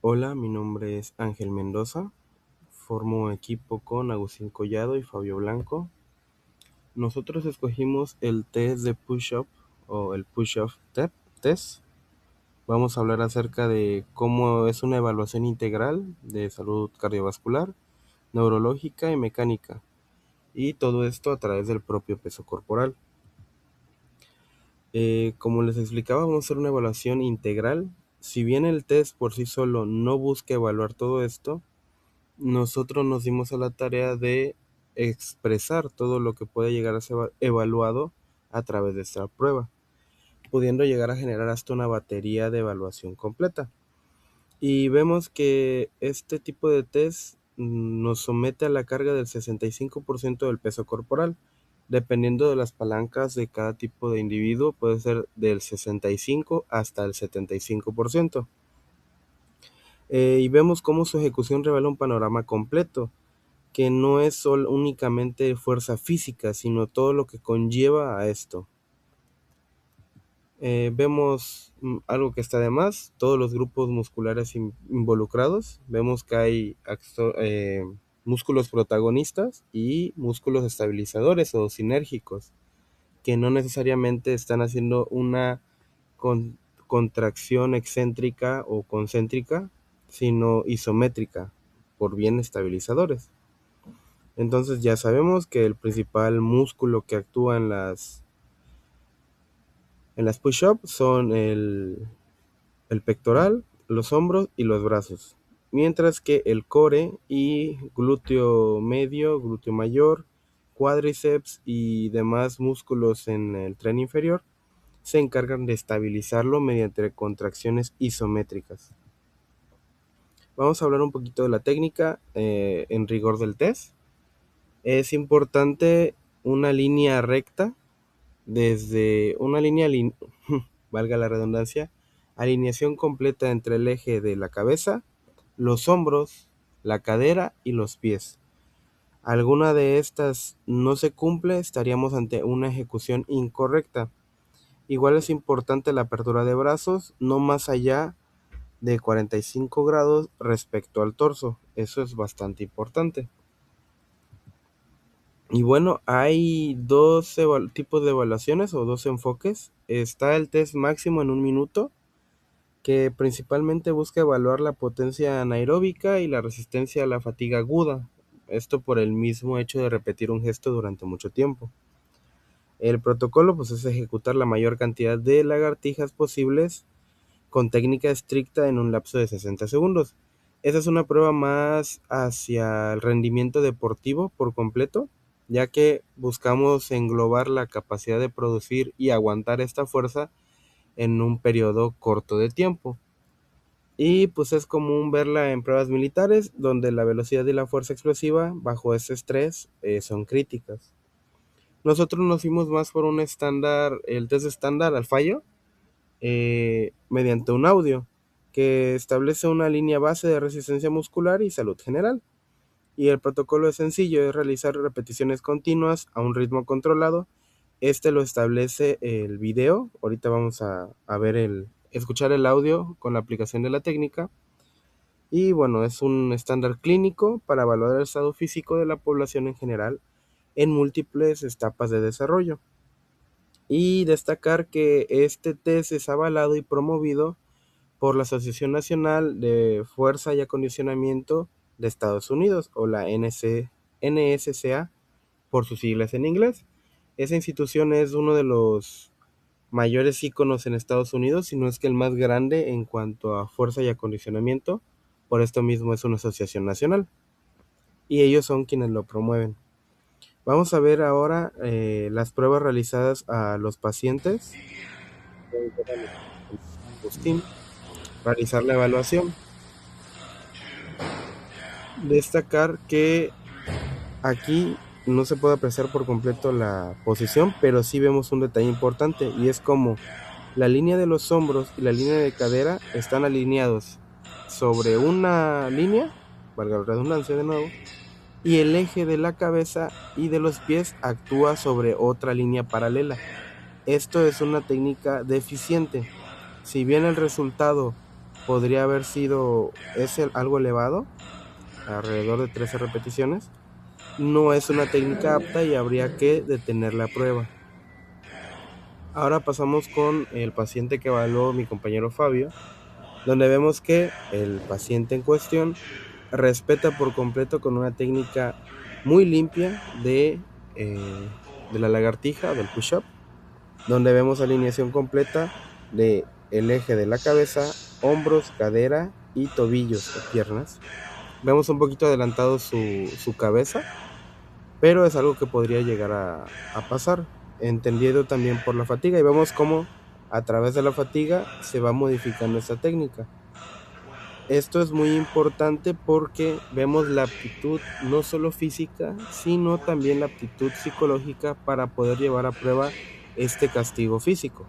Hola, mi nombre es Ángel Mendoza, formo equipo con Agustín Collado y Fabio Blanco. Nosotros escogimos el test de push-up o el push-up test. Vamos a hablar acerca de cómo es una evaluación integral de salud cardiovascular, neurológica y mecánica, y todo esto a través del propio peso corporal. Como les explicaba, vamos a hacer una evaluación integral. Si bien el test por sí solo no busca evaluar todo esto, nosotros nos dimos a la tarea de expresar todo lo que puede llegar a ser evaluado a través de esta prueba, pudiendo llegar a generar hasta una batería de evaluación completa. Y vemos que este tipo de test nos somete a la carga del 65% del peso corporal. Dependiendo de las palancas de cada tipo de individuo, puede ser del 65 hasta el 75%. Y vemos cómo su ejecución revela un panorama completo, que no es solo únicamente fuerza física, sino todo lo que conlleva a esto. Vemos algo que está de más, todos los grupos musculares involucrados. Vemos que hay músculos protagonistas y músculos estabilizadores o sinérgicos, que no necesariamente están haciendo una con- contracción excéntrica o concéntrica, sino isométrica, por bien estabilizadores. Entonces ya sabemos que el principal músculo que actúa en las push-ups son el pectoral, los hombros y los brazos. Mientras que el core y glúteo medio, glúteo mayor, cuádriceps y demás músculos en el tren inferior se encargan de estabilizarlo mediante contracciones isométricas. Vamos a hablar un poquito de la técnica en rigor del test. Es importante una línea recta, desde una línea, valga la redundancia, alineación completa entre el eje de la cabeza, los hombros, la cadera y los pies. Alguna de estas no se cumple, estaríamos ante una ejecución incorrecta. Igual es importante la apertura de brazos, no más allá de 45 grados respecto al torso. Eso es bastante importante. Y bueno, hay dos tipos de evaluaciones o dos enfoques. Está el test máximo en un minuto, que principalmente busca evaluar la potencia anaeróbica y la resistencia a la fatiga aguda. Esto por el mismo hecho de repetir un gesto durante mucho tiempo. El protocolo pues es ejecutar la mayor cantidad de lagartijas posibles con técnica estricta en un lapso de 60 segundos. Esa es una prueba más hacia el rendimiento deportivo por completo, ya que buscamos englobar la capacidad de producir y aguantar esta fuerza en un periodo corto de tiempo. Y pues es común verla en pruebas militares, donde la velocidad y la fuerza explosiva bajo ese estrés son críticas. Nosotros nos fuimos más por un estándar, el test estándar al fallo, mediante un audio que establece una línea base de resistencia muscular y salud general. Y el protocolo es sencillo, es realizar repeticiones continuas a un ritmo controlado. Este lo establece el video. Ahorita vamos a ver escuchar el audio con la aplicación de la técnica. Y bueno, es un estándar clínico para evaluar el estado físico de la población en general en múltiples etapas de desarrollo. Y destacar que este test es avalado y promovido por la Asociación Nacional de Fuerza y Acondicionamiento de Estados Unidos, o la NSCA por sus siglas en inglés. Esa institución es uno de los mayores íconos en Estados Unidos, si no es que el más grande en cuanto a fuerza y acondicionamiento. Por esto mismo es una asociación nacional y ellos son quienes lo promueven. Vamos a ver ahora las pruebas realizadas a los pacientes. Agustín, realizar la evaluación. Destacar que aquí no se puede apreciar por completo la posición, pero sí vemos un detalle importante, y es como la línea de los hombros y la línea de cadera están alineados sobre una línea, valga la redundancia de nuevo, y el eje de la cabeza y de los pies actúa sobre otra línea paralela. Esto es una técnica deficiente. Si bien el resultado podría haber sido algo elevado, alrededor de 13 repeticiones. No es una técnica apta y habría que detener la prueba. Ahora pasamos con el paciente que evaluó mi compañero Fabio, donde vemos que el paciente en cuestión respeta por completo con una técnica muy limpia de la lagartija o del push-up, donde vemos alineación completa de el eje de la cabeza, hombros, cadera y tobillos o piernas. Vemos un poquito adelantado su cabeza, pero es algo que podría llegar a pasar, entendido también por la fatiga, y vemos cómo a través de la fatiga se va modificando esta técnica. Esto es muy importante porque vemos la aptitud no solo física, sino también la aptitud psicológica para poder llevar a prueba este castigo físico.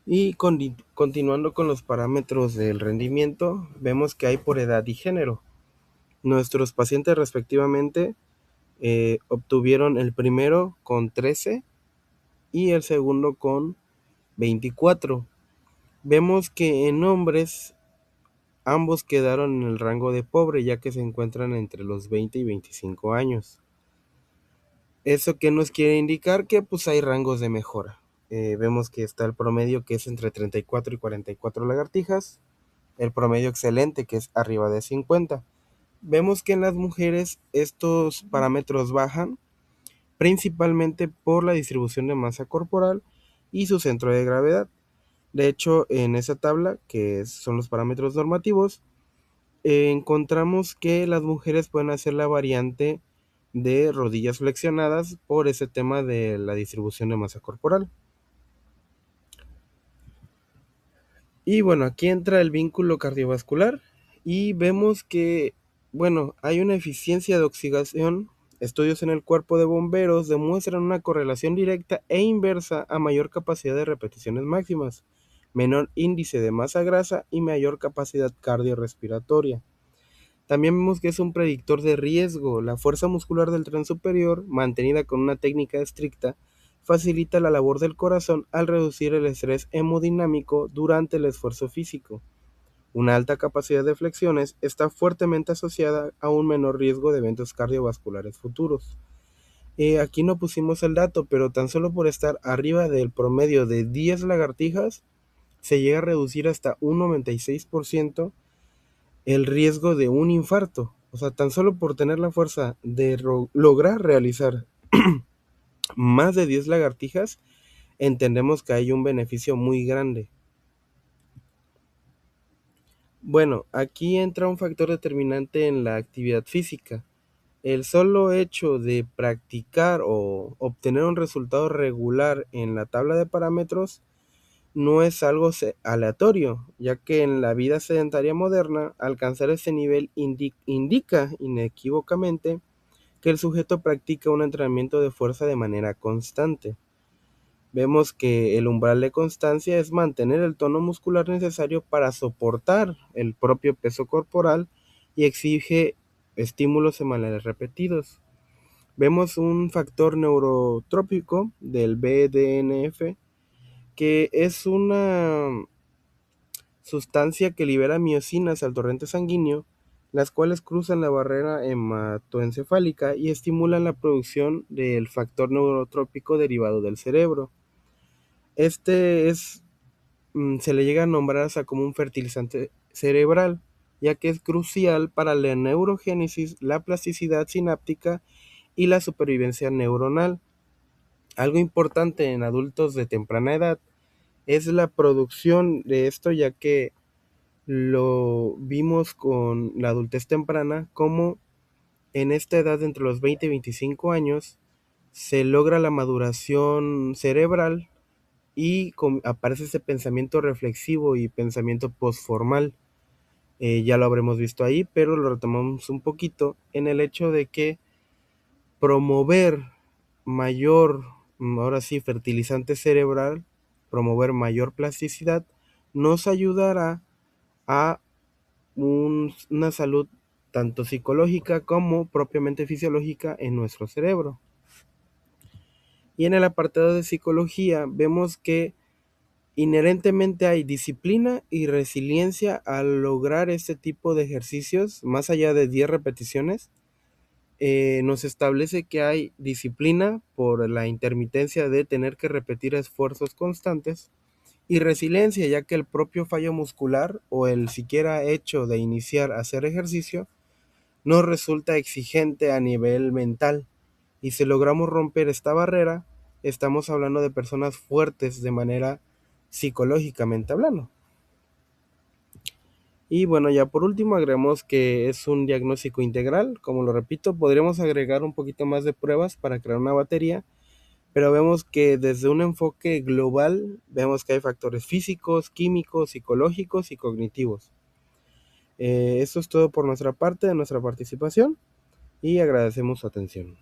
Y continuando con los parámetros del rendimiento, vemos que hay por edad y género. Nuestros pacientes respectivamente obtuvieron el primero con 13 y el segundo con 24. Vemos que en hombres ambos quedaron en el rango de pobre, ya que se encuentran entre los 20 y 25 años. ¿Eso qué nos quiere indicar? Que pues hay rangos de mejora. Vemos que está el promedio, que es entre 34 y 44 lagartijas, el promedio excelente, que es arriba de 50. Vemos que en las mujeres estos parámetros bajan, principalmente por la distribución de masa corporal y su centro de gravedad. De hecho, en esa tabla, que son los parámetros normativos, encontramos que las mujeres pueden hacer la variante de rodillas flexionadas por ese tema de la distribución de masa corporal. Y bueno, aquí entra el vínculo cardiovascular y vemos que, bueno, hay una eficiencia de oxidación. Estudios en el cuerpo de bomberos demuestran una correlación directa e inversa a mayor capacidad de repeticiones máximas, menor índice de masa grasa y mayor capacidad cardiorrespiratoria. También vemos que es un predictor de riesgo. La fuerza muscular del tren superior, mantenida con una técnica estricta, facilita la labor del corazón al reducir el estrés hemodinámico durante el esfuerzo físico. Una alta capacidad de flexiones está fuertemente asociada a un menor riesgo de eventos cardiovasculares futuros. Aquí no pusimos el dato, pero tan solo por estar arriba del promedio de 10 lagartijas, se llega a reducir hasta un 96% el riesgo de un infarto. O sea, tan solo por tener la fuerza de lograr realizar más de 10 lagartijas, entendemos que hay un beneficio muy grande. Bueno, aquí entra un factor determinante en la actividad física. El solo hecho de practicar o obtener un resultado regular en la tabla de parámetros no es algo aleatorio, ya que en la vida sedentaria moderna alcanzar ese nivel indica inequívocamente que el sujeto practica un entrenamiento de fuerza de manera constante. Vemos que el umbral de constancia es mantener el tono muscular necesario para soportar el propio peso corporal y exige estímulos semanales repetidos. Vemos un factor neurotrópico del BDNF, que es una sustancia que libera miocinas al torrente sanguíneo, las cuales cruzan la barrera hematoencefálica y estimulan la producción del factor neurotrópico derivado del cerebro. Este se le llega a nombrar hasta como un fertilizante cerebral, ya que es crucial para la neurogénesis, la plasticidad sináptica y la supervivencia neuronal. Algo importante en adultos de temprana edad es la producción de esto, ya que lo vimos con la adultez temprana, como en esta edad entre los 20 y 25 años se logra la maduración cerebral y aparece ese pensamiento reflexivo y pensamiento postformal. Ya lo habremos visto ahí, pero lo retomamos un poquito en el hecho de que promover mayor, ahora sí, fertilizante cerebral, promover mayor plasticidad, nos ayudará a una salud tanto psicológica como propiamente fisiológica en nuestro cerebro. Y en el apartado de psicología vemos que inherentemente hay disciplina y resiliencia al lograr este tipo de ejercicios, más allá de 10 repeticiones. Nos establece que hay disciplina por la intermitencia de tener que repetir esfuerzos constantes y resiliencia, ya que el propio fallo muscular o el siquiera hecho de iniciar a hacer ejercicio nos resulta exigente a nivel mental. Y si logramos romper esta barrera, estamos hablando de personas fuertes de manera psicológicamente hablando. Y bueno, ya por último agregamos que es un diagnóstico integral. Como lo repito, podríamos agregar un poquito más de pruebas para crear una batería, pero vemos que desde un enfoque global, vemos que hay factores físicos, químicos, psicológicos y cognitivos. Esto es todo por nuestra parte, de nuestra participación, y agradecemos su atención.